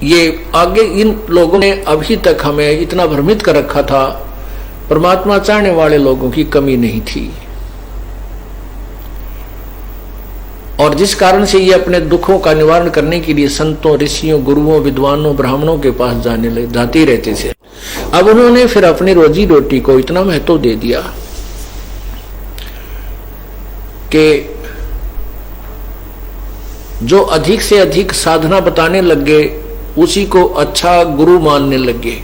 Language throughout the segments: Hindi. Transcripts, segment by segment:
ये आगे इन लोगों ने अभी तक हमें इतना भ्रमित कर रखा था। परमात्मा चाहने वाले लोगों की कमी नहीं थी, और जिस कारण से ये अपने दुखों का निवारण करने के लिए संतों, ऋषियों, गुरुओं, विद्वानों, ब्राह्मणों के पास जाते रहते थे। अब उन्होंने फिर अपनी रोजी रोटी को इतना महत्व दे दिया कि जो अधिक से अधिक साधना बताने लगे उसी को अच्छा गुरु मानने लगे।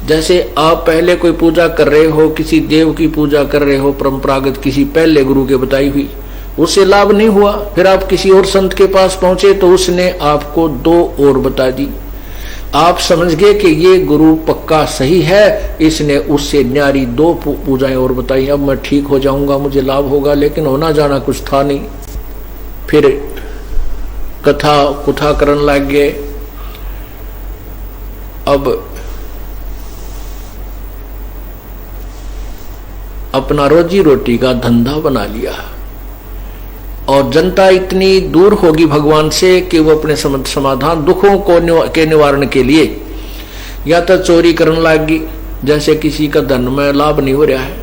जैसे आप पहले कोई पूजा कर रहे हो, किसी देव की पूजा कर रहे हो परंपरागत किसी पहले गुरु के बताई हुई, उससे लाभ नहीं हुआ, फिर आप किसी और संत के पास पहुंचे तो उसने आपको दो और बता दी। आप समझ गए कि ये गुरु पक्का सही है, इसने उससे न्यारी दो पूजाएं और बताई, अब मैं ठीक हो जाऊंगा, मुझे लाभ होगा। लेकिन होना जाना कुछ था नहीं। फिर कथा कुथा करने लग गए। अब अपना रोजी रोटी का धंधा बना लिया, और जनता इतनी दूर होगी भगवान से कि वो अपने समाधान दुखों के निवारण के लिए या तो चोरी करने लगी, जैसे किसी का धन में लाभ नहीं हो रहा है,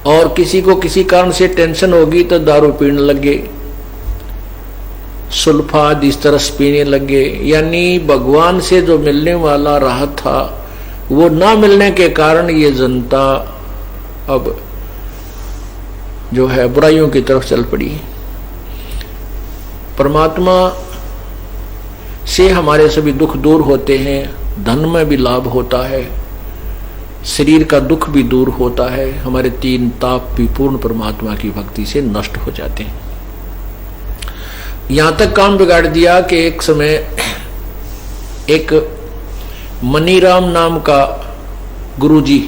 और किसी को किसी कारण से टेंशन होगी तो दारू पीने लगे, सुल्फाद इस तरह पीने लगे। यानी भगवान से जो मिलने वाला राहत था वो ना मिलने के कारण ये जनता अब जो है बुराइयों की तरफ चल पड़ी। परमात्मा से हमारे सभी दुख दूर होते हैं, धन में भी लाभ होता है, शरीर का दुख भी दूर होता है, हमारे तीन ताप भी पूर्ण परमात्मा की भक्ति से नष्ट हो जाते हैं। यहां तक काम बिगाड़ दिया कि एक समय एक मनीराम नाम का गुरुजी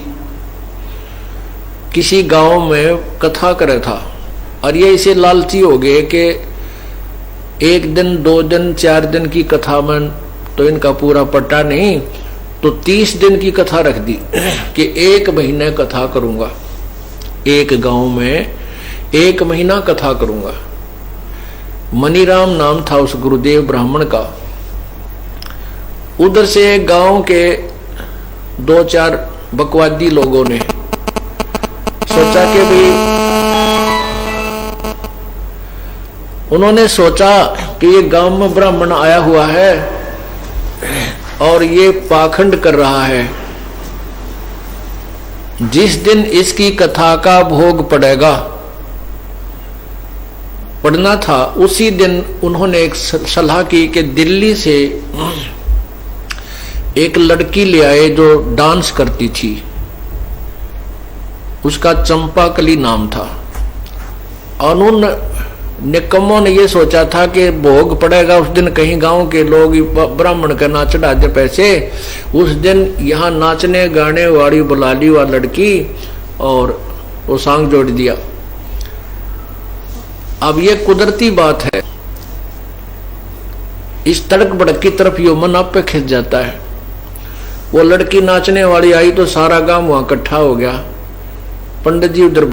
किसी गांव में कथा करे था, और ये इसे लालची हो गए कि एक दिन, 2 दिन, 4 दिन की कथा में तो इनका पूरा पट्टा नहीं, तो 30 दिन की कथा रख दी कि 1 महीने कथा करूंगा, एक गांव में 1 महीना कथा करूंगा। मनीराम नाम था उस गुरुदेव ब्राह्मण का। उधर से गांव के 2-4 बकवादी लोगों ने सोचा कि भाई, उन्होंने सोचा कि ये गांव में ब्राह्मण आया हुआ है और ये पाखंड कर रहा है, जिस दिन इसकी कथा का भोग पड़ना था उसी दिन उन्होंने एक सलाह की कि दिल्ली से एक लड़की ले आए जो डांस करती थी, उसका चंपाकली नाम था। और उन निकम्मों ने ये सोचा था कि भोग पड़ेगा उस दिन, कहीं गांव के लोग ब्राह्मण का नाच चढ़ा दे पैसे, उस दिन यहाँ नाचने गाने वाली बुला ली वह लड़की और वो सांग जोड़ दिया। अब ये कुदरती बात है, इस तड़क भड़क की तरफ यो मन आप पे खिंच जाता है। वो लड़की नाचने वाली आई तो सारा गांव वहां इकट्ठा हो गया। पंडित जी उधर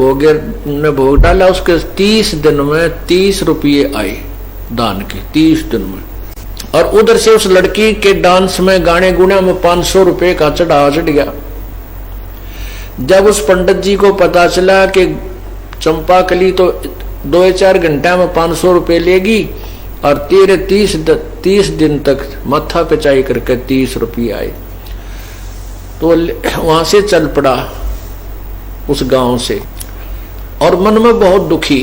ने भोग डाला, उसके 30 दिन में 30 रुपये आए दान के, 30 दिन में। और उधर से उस लड़की के डांस में, गाने गुणे में 500 रुपये का चढ़ावा चढ़ गया। जब उस पंडित जी को पता चला कि चंपाकली तो 2-4 घंटा में 500 रुपये लेगी और तेरे 30 दिन तक माथा पिचाई करके 30 रुपये आए, तो वहां से चल पड़ा उस गांव से, और मन में बहुत दुखी,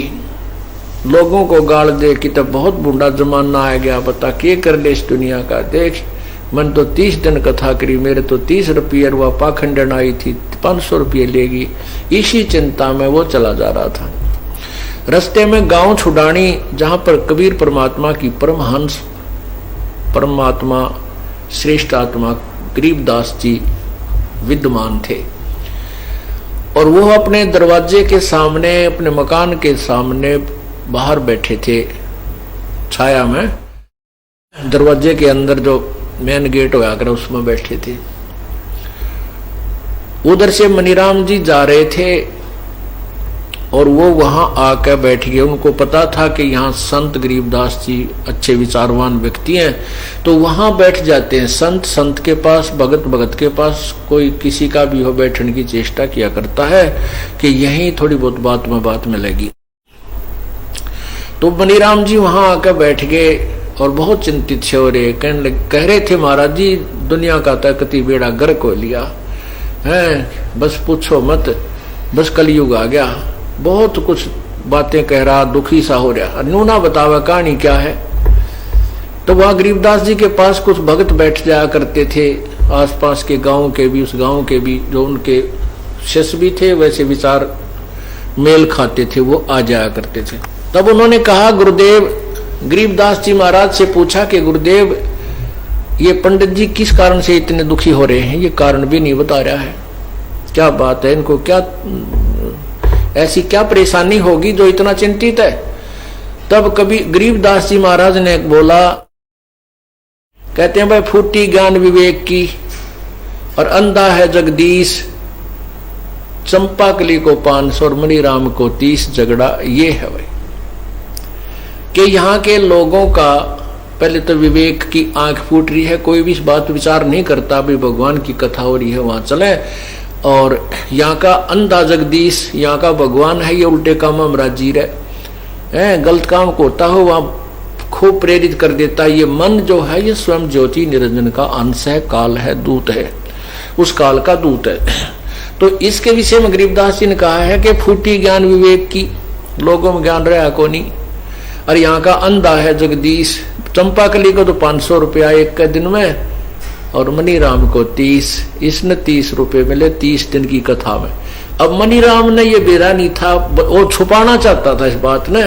लोगों को गाल दे कि तब बहुत बूढ़ा जमाना आ गया, बता के कर ले इस दुनिया का। देख मन तो 30 दिन कथा करी, मेरे तो 30 रुपये, वह पाखंडन आई थी 500 रुपये लेगी। इसी चिंता में वो चला जा रहा था। रस्ते में गांव छुड़ानी, जहां पर कबीर परमात्मा की परमहंस, परमात्मा श्रेष्ठ आत्मा गरीबदास जी विद्यमान थे, और वो अपने दरवाजे के सामने, अपने मकान के सामने बाहर बैठे थे छाया में। दरवाजे के अंदर जो मेन गेट होया कर उसमें बैठे थे। उधर से मनीराम जी जा रहे थे और वो वहां आकर बैठ गए। उनको पता था कि यहाँ संत गरीबदास जी अच्छे विचारवान व्यक्ति हैं, तो वहां बैठ जाते हैं। संत के पास, भगत के पास, कोई किसी का भी हो बैठने की चेष्टा किया करता है कि यहीं थोड़ी बहुत बात में लगी। तो मनीराम जी वहां आकर बैठ गए और बहुत चिंतित से हो रहे, कह रहे थे महाराज जी दुनिया का ताकती बेड़ा गर्क हो लिया है, बस पूछो मत, बस कलयुग आ गया। बहुत कुछ बातें कह रहा, दुखी सा हो रहा। नूना बतावा कहानी क्या है। तो वहां गरीबदास जी के पास कुछ भगत बैठ जाया करते थे, आसपास के गांव के भी, उस गांव के भी, जो उनके शिष्य भी थे, वैसे विचार मेल खाते थे, वो आ जाया करते थे। तब उन्होंने कहा, गुरुदेव, गरीबदास जी महाराज से पूछा कि गुरुदेव ये पंडित जी किस कारण से इतने दुखी हो रहे हैं, ये कारण भी नहीं बता रहा है, क्या बात है, इनको क्या ऐसी क्या परेशानी होगी जो इतना चिंतित है। तब कभी गरीबदास जी महाराज ने बोला, कहते हैं भाई फूटी ज्ञान विवेक की और अंधा है जगदीश, चंपाकली को 500 और मणिराम को 30 झगड़ा। ये है भाई कि यहाँ के लोगों का पहले तो विवेक की आंख फूट रही है, कोई भी इस बात विचार नहीं करता भी भगवान की कथा हो रही है वहां चले, और यहाँ का अंधा जगदीश, यहाँ का भगवान है, ये उल्टे काम हम जी रहे, गलत काम को होता हो वहां खूब प्रेरित कर देता है। ये मन जो है ये स्वयं ज्योति निरंजन का अंश है, काल है, दूत है, उस काल का दूत है। तो इसके विषय में गरीबदास जी ने कहा है कि फूटी ज्ञान विवेक की, लोगों में ज्ञान रहा को नहीं, और यहाँ का अंधा है जगदीश। चंपाकली को तो 500 रुपया एक के दिन में, और मनीराम को 30, इसने 30 रुपये मिले 30 दिन की कथा में। अब मनीराम ने ये बेरा नहीं था, वो छुपाना चाहता था इस बात ने,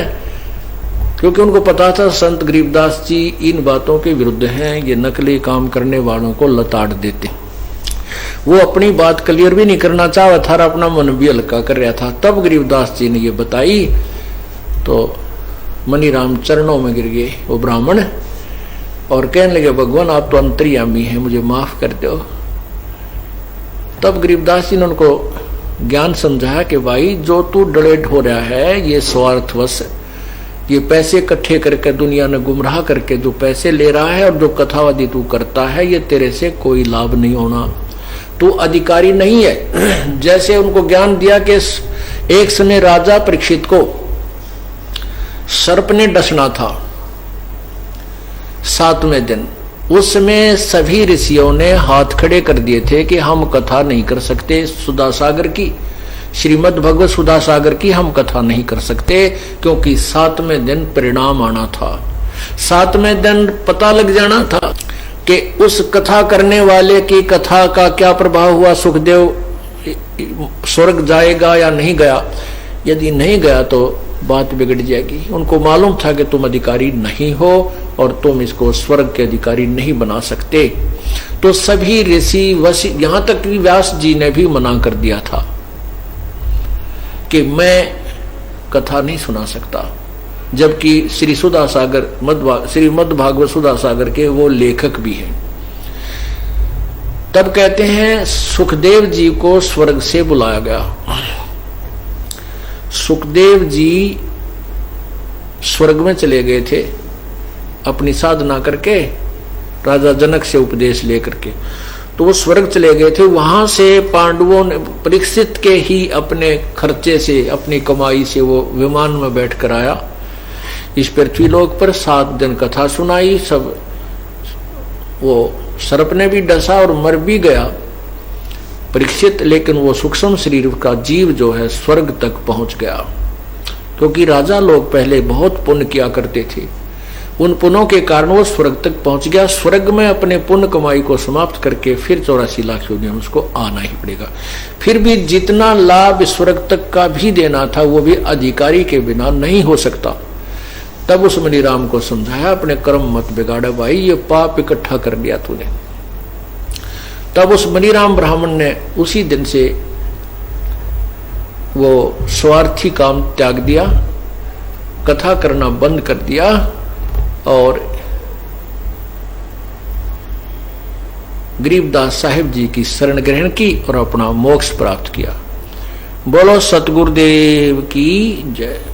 क्योंकि उनको पता था संत गरीबदास जी इन बातों के विरुद्ध हैं, ये नकली काम करने वालों को लताड़ देते। वो अपनी बात क्लियर भी नहीं करना चाहा था, अपना मन भी हल्का कर रहा था। तब गरीबदास जी ने ये बताई तो मनीराम चरणों में गिर गए वो ब्राह्मण, और कहने लगे, भगवान आप तो अंतर्यामी हैं, मुझे माफ कर दो। तब गरीबदास जी ने उनको ज्ञान समझाया कि भाई जो तू डलेट हो रहा है ये स्वार्थवश, ये पैसे इकट्ठे करके दुनिया ने गुमराह करके जो पैसे ले रहा है और जो कथावादी तू करता है, ये तेरे से कोई लाभ नहीं होना, तू अधिकारी नहीं है। जैसे उनको ज्ञान दिया कि एक समय राजा परीक्षित को सर्प ने डसना था 7वें दिन, उस समय सभी ऋषियों ने हाथ खड़े कर दिए थे कि हम कथा नहीं कर सकते सुधा सागर की, श्रीमद् भगवत सुधा सागर की हम कथा नहीं कर सकते, क्योंकि 7वें दिन परिणाम आना था, 7वें दिन पता लग जाना था कि उस कथा करने वाले की कथा का क्या प्रभाव हुआ, सुखदेव स्वर्ग जाएगा या नहीं गया। यदि नहीं गया तो बात बिगड़ जाएगी। उनको मालूम था कि तुम अधिकारी नहीं हो और तुम इसको स्वर्ग के अधिकारी नहीं बना सकते। तो सभी ऋषि वशी, यहां तक कि व्यास जी ने भी मना कर दिया था कि मैं कथा नहीं सुना सकता, जबकि श्री सुधा सागर श्रीमद् भागवत सुधा सागर के वो लेखक भी हैं। तब कहते हैं सुखदेव जी को स्वर्ग से बुलाया गया। सुखदेव जी स्वर्ग में चले गए थे अपनी साधना करके, राजा जनक से उपदेश लेकर के, तो वो स्वर्ग चले गए थे। वहां से पांडवों ने परीक्षित के ही अपने खर्चे से, अपनी कमाई से वो विमान में बैठ कर आया इस पृथ्वीलोक पर, 7 दिन कथा सुनाई। सब वो सर्प ने भी डसा और मर भी गया परीक्षित, लेकिन वो सूक्ष्म शरीर का जीव जो है स्वर्ग तक पहुंच गया, क्योंकि राजा लोग पहले बहुत पुण्य किया करते थे, उन पुण्यों के कारण वो स्वर्ग तक पहुंच गया। स्वर्ग में अपने पुण्य कमाई को समाप्त करके फिर 84 लाख योनियों में उसको आना ही पड़ेगा। फिर भी जितना लाभ स्वर्ग तक का भी देना था वो भी अधिकारी के बिना नहीं हो सकता। तब उस मनीराम को समझाया, अपने कर्म मत बिगाड़ा भाई, ये पाप इकट्ठा कर लिया तूने। तब उस मनीराम ब्राह्मण ने उसी दिन से वो स्वार्थी काम त्याग दिया, कथा करना बंद कर दिया और गरीबदास साहिब जी की शरण ग्रहण की और अपना मोक्ष प्राप्त किया। बोलो सतगुरुदेव की जय।